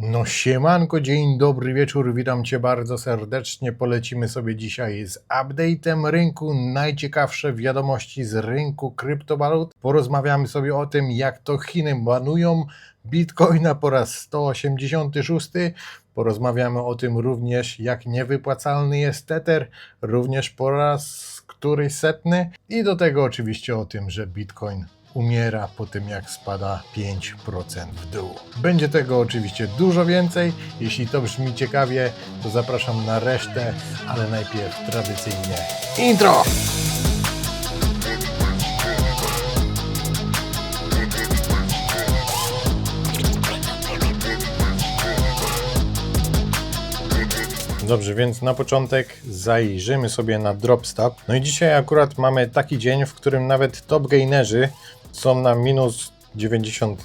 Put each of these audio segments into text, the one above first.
No siemanko, dzień dobry wieczór, witam Cię bardzo serdecznie. Polecimy sobie dzisiaj z update'em rynku, najciekawsze wiadomości z rynku kryptowalut. Porozmawiamy sobie o tym, jak to Chiny banują Bitcoina po raz 186. Porozmawiamy o tym również, jak niewypłacalny jest Tether, również po raz któryś setny. I do tego oczywiście o tym, że Bitcoin umiera po tym, jak spada 5% w dół. Będzie tego oczywiście dużo więcej. Jeśli to brzmi ciekawie, to zapraszam na resztę, ale najpierw tradycyjnie intro! Dobrze, więc na początek zajrzymy sobie na Dropstop. No i dzisiaj akurat mamy taki dzień, w którym nawet top gainerzy są na minus 99%.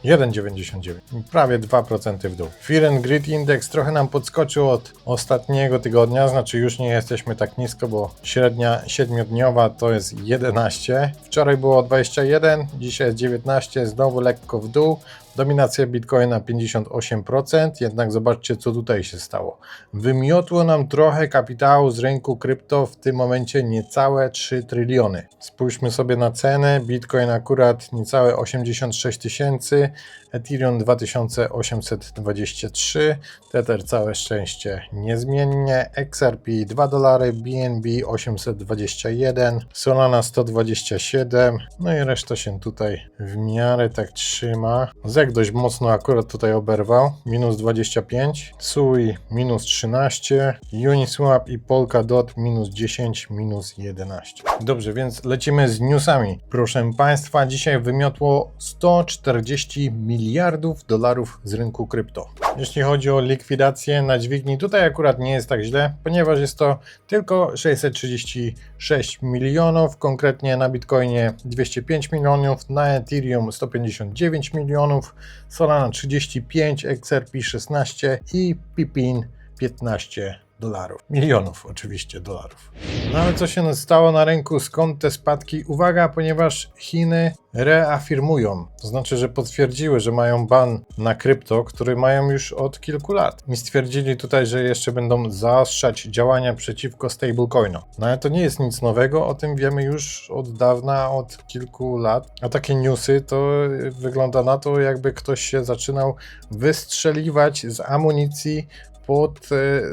1,99%. Prawie 2% w dół. Fear and Greed Index trochę nam podskoczył od ostatniego tygodnia, znaczy już nie jesteśmy tak nisko, bo średnia 7-dniowa to jest 11. Wczoraj było 21, dzisiaj jest 19, znowu lekko w dół. Dominacja Bitcoina 58%, jednak zobaczcie, co tutaj się stało. Wymiotło nam trochę kapitału z rynku krypto, w tym momencie niecałe 3 tryliony. Spójrzmy sobie na cenę. Bitcoin akurat niecałe 86 tysięcy, Ethereum 2823, Tether całe szczęście niezmiennie, XRP $2, BNB 821, Solana 127, no i reszta się tutaj w miarę tak trzyma. ZEK dość mocno akurat tutaj oberwał, minus 25, SUI minus 13, Uniswap i Polkadot minus 10, minus 11. Dobrze, więc lecimy z newsami. Proszę Państwa, dzisiaj wymiotło 140 miliardów dolarów z rynku krypto. Jeśli chodzi o likwidację na dźwigni, tutaj akurat nie jest tak źle, ponieważ jest to tylko 636 milionów, konkretnie na Bitcoinie 205 milionów, na Ethereum 159 milionów, Solana 35, XRP 16 i Pipin 15 dolarów. Milionów oczywiście dolarów. No ale co się stało na rynku? Skąd te spadki? Uwaga, ponieważ Chiny reafirmują, to znaczy, że potwierdziły, że mają ban na krypto, który mają już od kilku lat. I stwierdzili tutaj, że jeszcze będą zaostrzać działania przeciwko stablecoinom. No ale to nie jest nic nowego, o tym wiemy już od dawna, od kilku lat. A takie newsy to wygląda na to, jakby ktoś się zaczynał wystrzeliwać z amunicji pod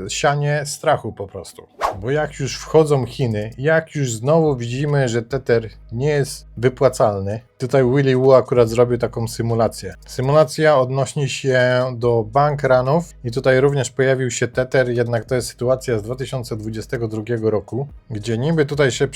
sianie strachu po prostu. Bo jak już wchodzą Chiny, jak już znowu widzimy, że Tether nie jest wypłacalny, tutaj Willy Woo akurat zrobił taką symulację. Symulacja odnosi się do bank runów i tutaj również pojawił się Tether, jednak to jest sytuacja z 2022 roku, gdzie niby tutaj się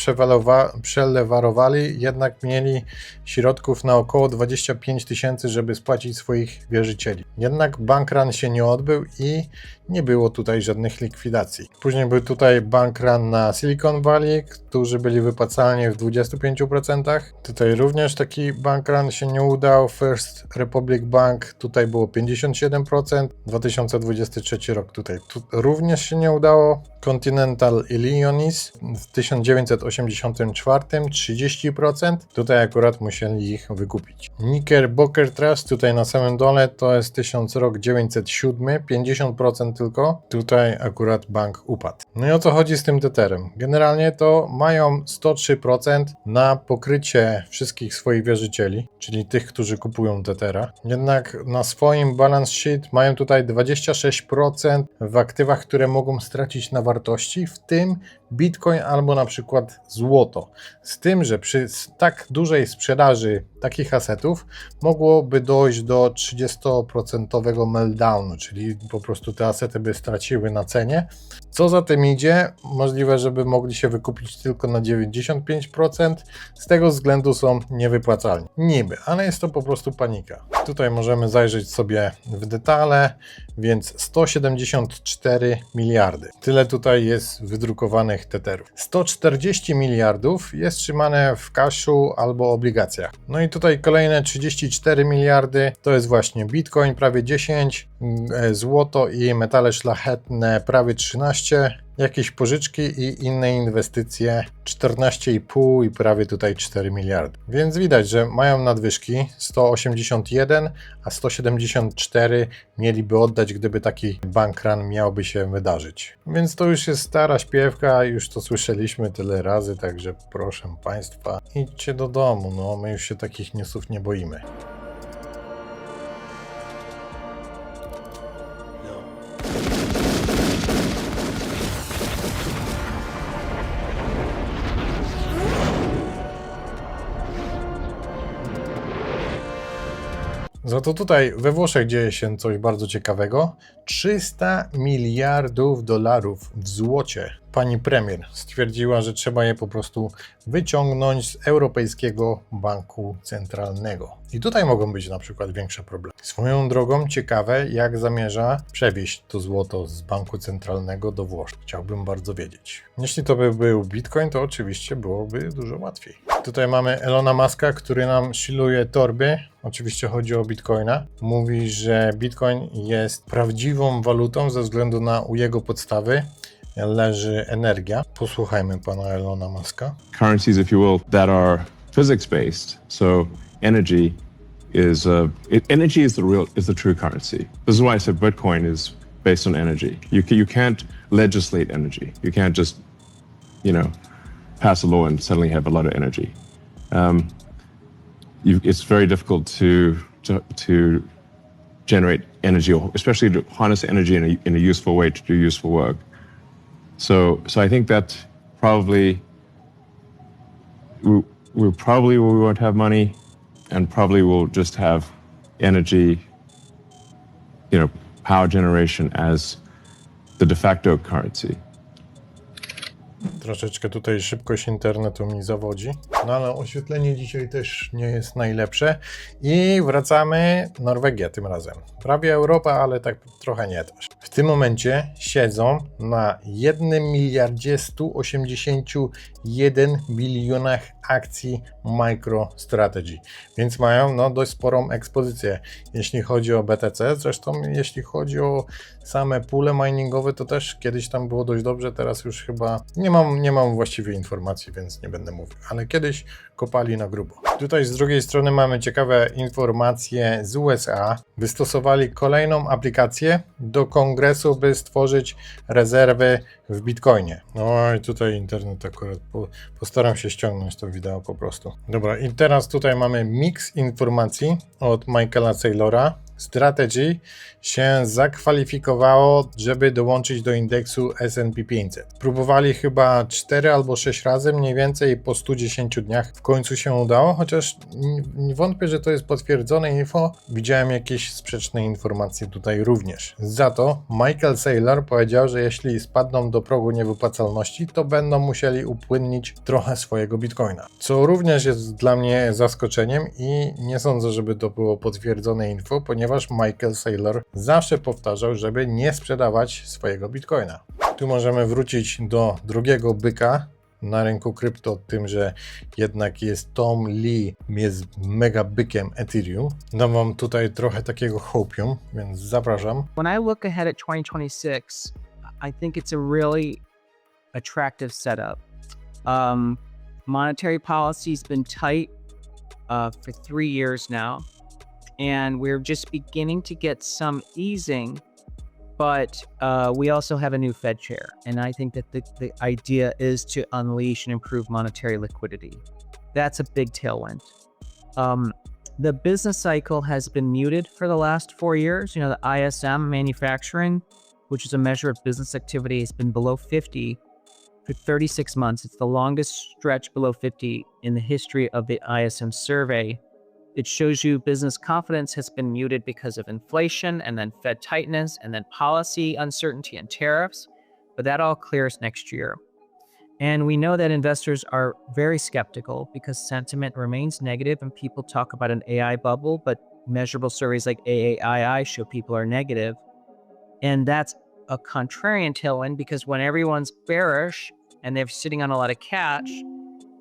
przelewarowali, jednak mieli środków na około 25 tysięcy, żeby spłacić swoich wierzycieli. Jednak bank run się nie odbył i nie było tutaj żadnych likwidacji. Później był tutaj bank run na Silicon Valley, którzy byli wypłacalni w 25%. Tutaj również taki bank run się nie udał. First Republic Bank tutaj było 57%. 2023 rok tutaj również się nie udało. Continental Illinois w 1984 30%. Tutaj akurat musieli ich wykupić. Knickerbocker Trust tutaj na samym dole to jest 1907, 50% tylko. Tutaj akurat bank upadł. No i o co chodzi z tym Tetherem? Generalnie to mają 103% na pokrycie wszystkich swoich wierzycieli, czyli tych, którzy kupują Tethera. Jednak na swoim balance sheet mają tutaj 26% w aktywach, które mogą stracić na wartości, w tym Bitcoin albo na przykład złoto. Z tym, że przy tak dużej sprzedaży takich asetów mogłoby dojść do 30% meltdownu, czyli po prostu te asety by straciły na cenie. Co za tym idzie, możliwe, żeby mogli się wykupić tylko na 95%, z tego względu są niewypłacalni. Niby, ale jest to po prostu panika. Tutaj możemy zajrzeć sobie w detale, więc 174 miliardy. Tyle tutaj jest wydrukowanych Tetherów. 140 miliardów jest trzymane w cashu albo obligacjach. No i tutaj kolejne 34 miliardy to jest właśnie Bitcoin prawie 10, złoto i metale szlachetne prawie 13, jakieś pożyczki i inne inwestycje 14,5 i prawie tutaj 4 miliardy. Więc widać, że mają nadwyżki 181, a 174 mieliby oddać, gdyby taki bank run miałby się wydarzyć. Więc to już jest stara śpiewka, już to słyszeliśmy tyle razy, także proszę Państwa, idźcie do domu, no my już się takich newsów nie boimy. Za to tutaj we Włoszech dzieje się coś bardzo ciekawego. 300 miliardów dolarów w złocie. Pani premier stwierdziła, że trzeba je po prostu wyciągnąć z Europejskiego Banku Centralnego. I tutaj mogą być na przykład większe problemy. Swoją drogą ciekawe, jak zamierza przewieźć to złoto z Banku Centralnego do Włoch. Chciałbym bardzo wiedzieć. Jeśli to by był Bitcoin, to oczywiście byłoby dużo łatwiej. Tutaj mamy Elona Muska, który nam shilluje torby. Oczywiście chodzi o Bitcoina. Mówi, że Bitcoin jest prawdziwą walutą ze względu na u jego podstawy leży energia. Posłuchajmy pana Elona Muska. Currencies, if you will, that are physics-based. So energy energy is the true currency. This is why I said Bitcoin is based on energy. You can't legislate energy. You can't just, pass a law and suddenly have a lot of energy. It's very difficult to generate energy, or especially to harness energy in a useful way to do useful work. So I think that probably we won't have money, and probably we'll just have energy, power generation as the de facto currency. Troszeczkę tutaj szybkość internetu mi zawodzi, no ale oświetlenie dzisiaj też nie jest najlepsze. I wracamy, Norwegia tym razem. Prawie Europa, ale tak trochę nie też. W tym momencie siedzą na 1 miliardzie 181 bilionach akcji MicroStrategy, więc mają dość sporą ekspozycję, jeśli chodzi o BTC. Zresztą jeśli chodzi o same pule miningowe, to też kiedyś tam było dość dobrze, teraz już chyba nie mam właściwie informacji, więc nie będę mówił, ale kiedyś kopali na grubo. Tutaj z drugiej strony mamy ciekawe informacje z USA. Wystosowali kolejną aplikację do kongresu, by stworzyć rezerwy w Bitcoinie. No i tutaj internet akurat postaram się ściągnąć to wideo po prostu. Dobra, i teraz tutaj mamy miks informacji od Michaela Saylora. Strategy się zakwalifikowało, żeby dołączyć do indeksu S&P 500. Próbowali chyba 4 albo 6 razy, mniej więcej po 110 dniach w końcu się udało, chociaż nie wątpię, że to jest potwierdzone info. Widziałem jakieś sprzeczne informacje tutaj również. Za to Michael Saylor powiedział, że jeśli spadną do progu niewypłacalności, to będą musieli upłynnić trochę swojego Bitcoina. Co również jest dla mnie zaskoczeniem i nie sądzę, żeby to było potwierdzone info, ponieważ Michael Saylor zawsze powtarzał, żeby nie sprzedawać swojego Bitcoina. Tu możemy wrócić do drugiego byka na rynku krypto, tym, że jednak jest Tom Lee, jest mega bykiem Ethereum. Dam wam tutaj trochę takiego hopium, więc zapraszam. When I look ahead at 2026, I think it's a really attractive setup. Monetary policy has been tight for 3 years now. And we're just beginning to get some easing, but we also have a new Fed chair. And I think that the idea is to unleash and improve monetary liquidity. That's a big tailwind. The business cycle has been muted for the last 4 years. The ISM manufacturing, which is a measure of business activity, has been below 50 for 36 months. It's the longest stretch below 50 in the history of the ISM survey. It shows you business confidence has been muted because of inflation and then Fed tightness and then policy uncertainty and tariffs, but that all clears next year. And we know that investors are very skeptical because sentiment remains negative and people talk about an AI bubble, but measurable surveys like AAII show people are negative. And that's a contrarian tailwind because when everyone's bearish and they're sitting on a lot of cash,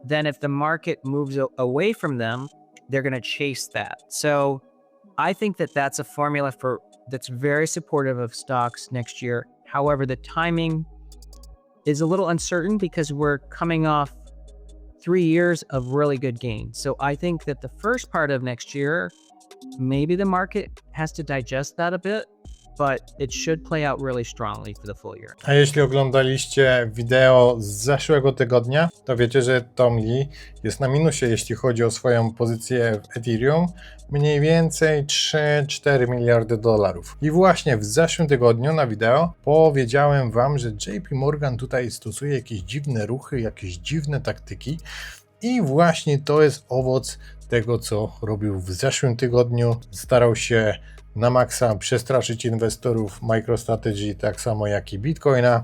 then if the market moves away from them, they're going to chase that. So I think that that's a formula that's very supportive of stocks next year. However, the timing is a little uncertain because we're coming off 3 years of really good gains. So I think that the first part of next year, maybe the market has to digest that a bit, but it should play out really strongly for the full year. A jeśli oglądaliście wideo z zeszłego tygodnia, to wiecie, że Tom Lee jest na minusie, jeśli chodzi o swoją pozycję w Ethereum, mniej więcej 3-4 miliardy dolarów. I właśnie w zeszłym tygodniu na wideo powiedziałem wam, że JP Morgan tutaj stosuje jakieś dziwne ruchy, jakieś dziwne taktyki i właśnie to jest owoc tego, co robił w zeszłym tygodniu. Starał się na maksa przestraszyć inwestorów MicroStrategy, tak samo jak i Bitcoina,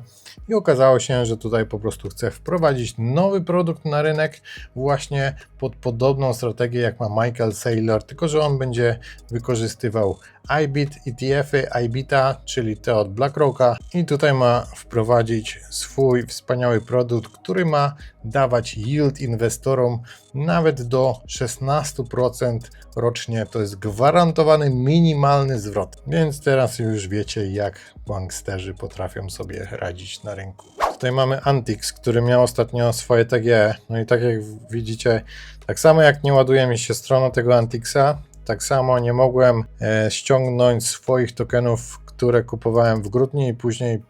i okazało się, że tutaj po prostu chce wprowadzić nowy produkt na rynek właśnie pod podobną strategię jak ma Michael Saylor, tylko że on będzie wykorzystywał IBIT, ETF-y IBIT-a, czyli te od BlackRocka, i tutaj ma wprowadzić swój wspaniały produkt, który ma dawać yield inwestorom nawet do 16% rocznie. To jest gwarantowany minimalny zwrot. Więc teraz już wiecie, jak banksterzy potrafią sobie radzić na rynku. Tutaj mamy Antix, który miał ostatnio swoje TGE. No i tak jak widzicie, tak samo jak nie ładuje mi się strona tego Antixa, tak samo nie mogłem ściągnąć swoich tokenów, które kupowałem w grudniu i później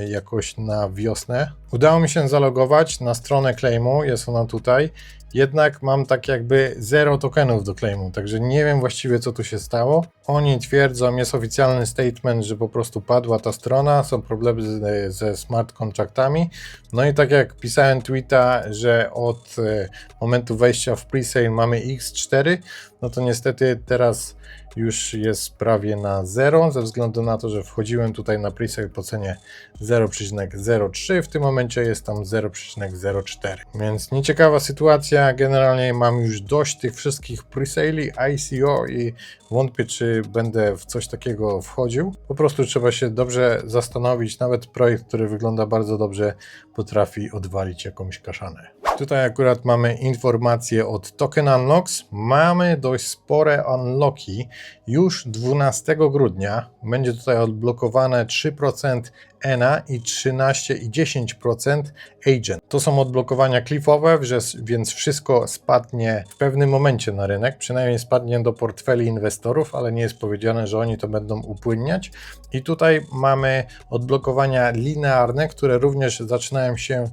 jakoś na wiosnę. Udało mi się zalogować na stronę claimu, jest ona tutaj, jednak mam tak jakby 0 tokenów do claimu, także nie wiem właściwie, co tu się stało. Oni twierdzą, jest oficjalny statement, że po prostu padła ta strona, są problemy ze smart kontraktami. No i tak jak pisałem tweeta, że od momentu wejścia w presale mamy X4, no to niestety teraz już jest prawie na 0, ze względu na to, że wchodziłem tutaj na presale po cenie 0,03, w tym momencie jest tam 0,04. Więc nieciekawa sytuacja, generalnie mam już dość tych wszystkich presali, ICO i wątpię, czy będę w coś takiego wchodził. Po prostu trzeba się dobrze zastanowić, nawet projekt, który wygląda bardzo dobrze, potrafi odwalić jakąś kaszanę. Tutaj akurat mamy informacje od Token Unlocks. Mamy dość spore unlocki. Już 12 grudnia będzie tutaj odblokowane 3% ENA i 13,10% Agent. To są odblokowania cliffowe, więc wszystko spadnie w pewnym momencie na rynek, przynajmniej spadnie do portfeli inwestorów, ale nie jest powiedziane, że oni to będą upłynniać. I tutaj mamy odblokowania linearne, które również zaczynają się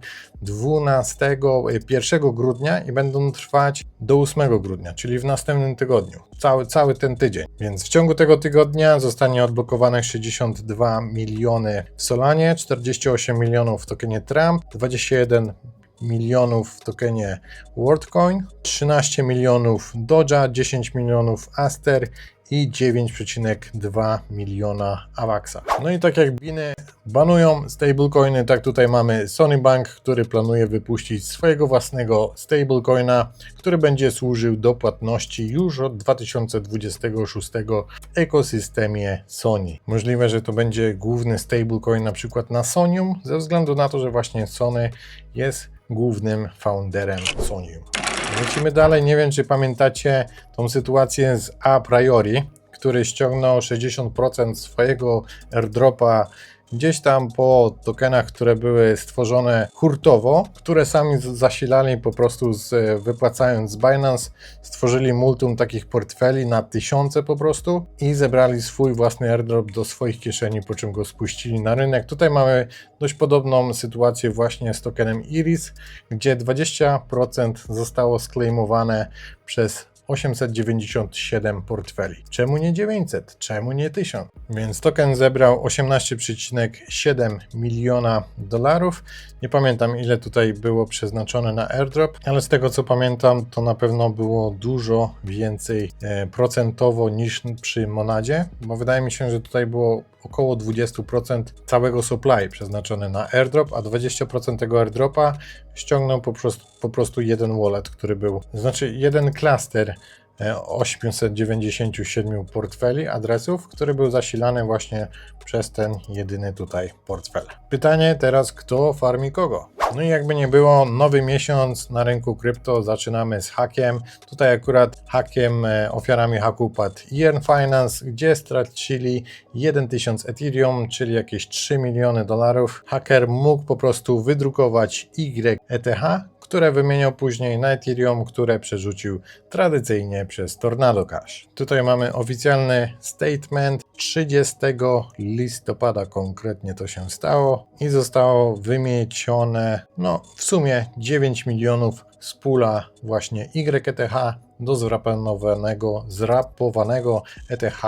1 grudnia i będą trwać do 8 grudnia, czyli w następnym tygodniu. Cały ten tydzień. Więc w ciągu tego tygodnia zostanie odblokowanych 62 miliony w Solanie, 48 milionów w tokenie Trump, 21 milionów w tokenie WorldCoin, 13 milionów Doge'a, 10 milionów Aster i 9,2 miliona Avaxa. No i tak jak Biny banują stablecoiny, tak tutaj mamy Sony Bank, który planuje wypuścić swojego własnego stablecoina, który będzie służył do płatności już od 2026 w ekosystemie Sony. Możliwe, że to będzie główny stablecoin na przykład na Sonium, ze względu na to, że właśnie Sony jest głównym founderem Sonium. Lecimy dalej. Nie wiem, czy pamiętacie tą sytuację z A Priori, który ściągnął 60% swojego airdropa gdzieś tam po tokenach, które były stworzone hurtowo, które sami zasilali po prostu wypłacając z Binance, stworzyli multum takich portfeli na tysiące po prostu i zebrali swój własny airdrop do swoich kieszeni, po czym go spuścili na rynek. Tutaj mamy dość podobną sytuację właśnie z tokenem Iris, gdzie 20% zostało sklejmowane przez 897 portfeli. Czemu nie 900? Czemu nie 1000? Więc token zebrał 18,7 miliona dolarów. Nie pamiętam, ile tutaj było przeznaczone na airdrop, ale z tego co pamiętam, to na pewno było dużo więcej procentowo niż przy Monadzie, bo wydaje mi się, że tutaj było około 20% całego supply przeznaczone na airdrop, a 20% tego airdropa ściągnął po prostu jeden wallet, który był, znaczy jeden klaster 897 portfeli, adresów, który był zasilany właśnie przez ten jedyny tutaj portfel. Pytanie teraz, kto farmi kogo? No i jakby nie było, nowy miesiąc na rynku krypto zaczynamy z hakiem. Tutaj akurat hakiem, ofiarami haku padł Yearn Finance, gdzie stracili 1000 Ethereum, czyli jakieś $3 miliony. Haker mógł po prostu wydrukować YETH, które wymieniał później na Ethereum, które przerzucił tradycyjnie przez Tornado Cash. Tutaj mamy oficjalny statement. 30 listopada konkretnie to się stało i zostało wymiecione w sumie 9 milionów z pula właśnie YETH do zrapowanego ETH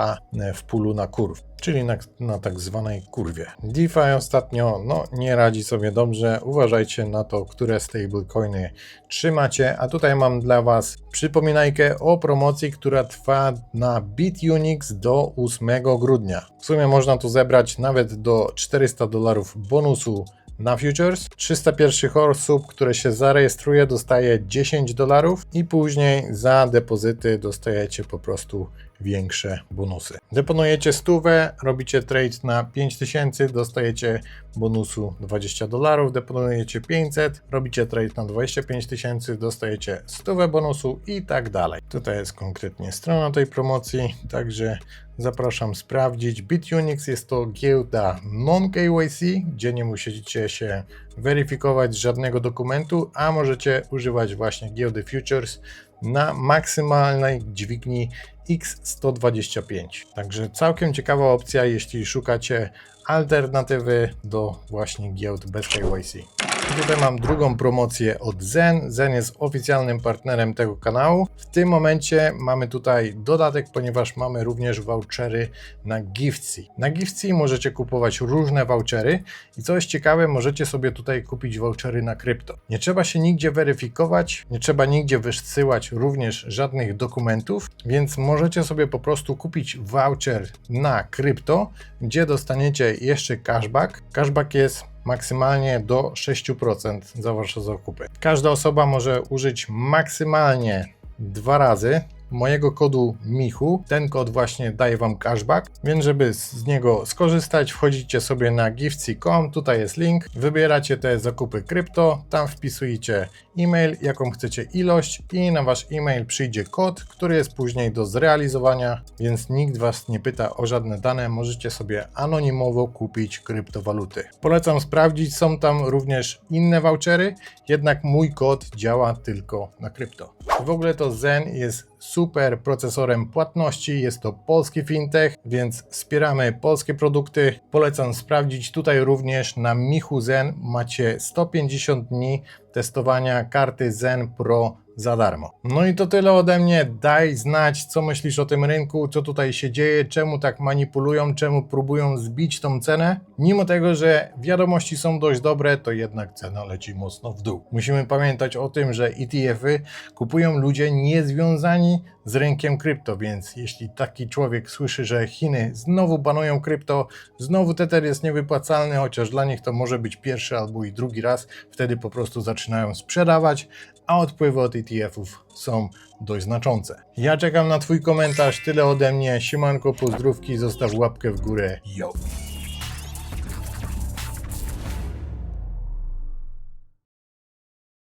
w pulu na kurw, czyli na tak zwanej kurwie. DeFi ostatnio nie radzi sobie dobrze, uważajcie na to, które stablecoiny trzymacie, a tutaj mam dla Was przypominajkę o promocji, która trwa na BitUnix do 8 grudnia. W sumie można tu zebrać nawet do $400 bonusu na futures. 300 pierwszych osób, które się zarejestruje, dostaje $10 i później za depozyty dostajecie po prostu większe bonusy. Deponujecie 100, robicie trade na 5000, dostajecie bonusu $20, deponujecie 500, robicie trade na 25 000, dostajecie 100 bonusu i tak dalej. Tutaj jest konkretnie strona tej promocji, także zapraszam sprawdzić. BitUnix jest to giełda non-KYC, gdzie nie musicie się weryfikować żadnego dokumentu, a możecie używać właśnie giełdy futures na maksymalnej dźwigni X125. Także całkiem ciekawa opcja, jeśli szukacie alternatywy do właśnie giełd bez KYC. I tutaj mam drugą promocję od Zen. Zen jest oficjalnym partnerem tego kanału. W tym momencie mamy tutaj dodatek, ponieważ mamy również vouchery na Giftsy. Na Giftsy możecie kupować różne vouchery i co jest ciekawe, możecie sobie tutaj kupić vouchery na krypto. Nie trzeba się nigdzie weryfikować, nie trzeba nigdzie wysyłać również żadnych dokumentów, więc możecie sobie po prostu kupić voucher na krypto, gdzie dostaniecie jeszcze cashback. Cashback jest maksymalnie do 6% za wasze zakupy. Każda osoba może użyć maksymalnie 2 razy mojego kodu Michu. Ten kod właśnie daje wam cashback, więc żeby z niego skorzystać, wchodzicie sobie na giftsy.com, tutaj jest link, wybieracie te zakupy krypto, tam wpisujecie e-mail, jaką chcecie ilość i na wasz e-mail przyjdzie kod, który jest później do zrealizowania, więc nikt was nie pyta o żadne dane, możecie sobie anonimowo kupić kryptowaluty. Polecam sprawdzić, są tam również inne vouchery, jednak mój kod działa tylko na krypto. W ogóle to Zen jest super procesorem płatności, jest to polski fintech, więc wspieramy polskie produkty. Polecam sprawdzić. Tutaj również na Michu Zen macie 150 dni testowania karty Zen Pro za darmo. No i to tyle ode mnie. Daj znać, co myślisz o tym rynku, co tutaj się dzieje, czemu tak manipulują, czemu próbują zbić tą cenę. Mimo tego, że wiadomości są dość dobre, to jednak cena leci mocno w dół. Musimy pamiętać o tym, że ETF-y kupują ludzie niezwiązani z rynkiem krypto, więc jeśli taki człowiek słyszy, że Chiny znowu banują krypto, znowu Tether jest niewypłacalny, chociaż dla nich to może być pierwszy albo i drugi raz, wtedy po prostu zaczynają sprzedawać, a odpływy od ETF-ów są dość znaczące. Ja czekam na Twój komentarz, tyle ode mnie, siemanko, pozdrówki, zostaw łapkę w górę, yo!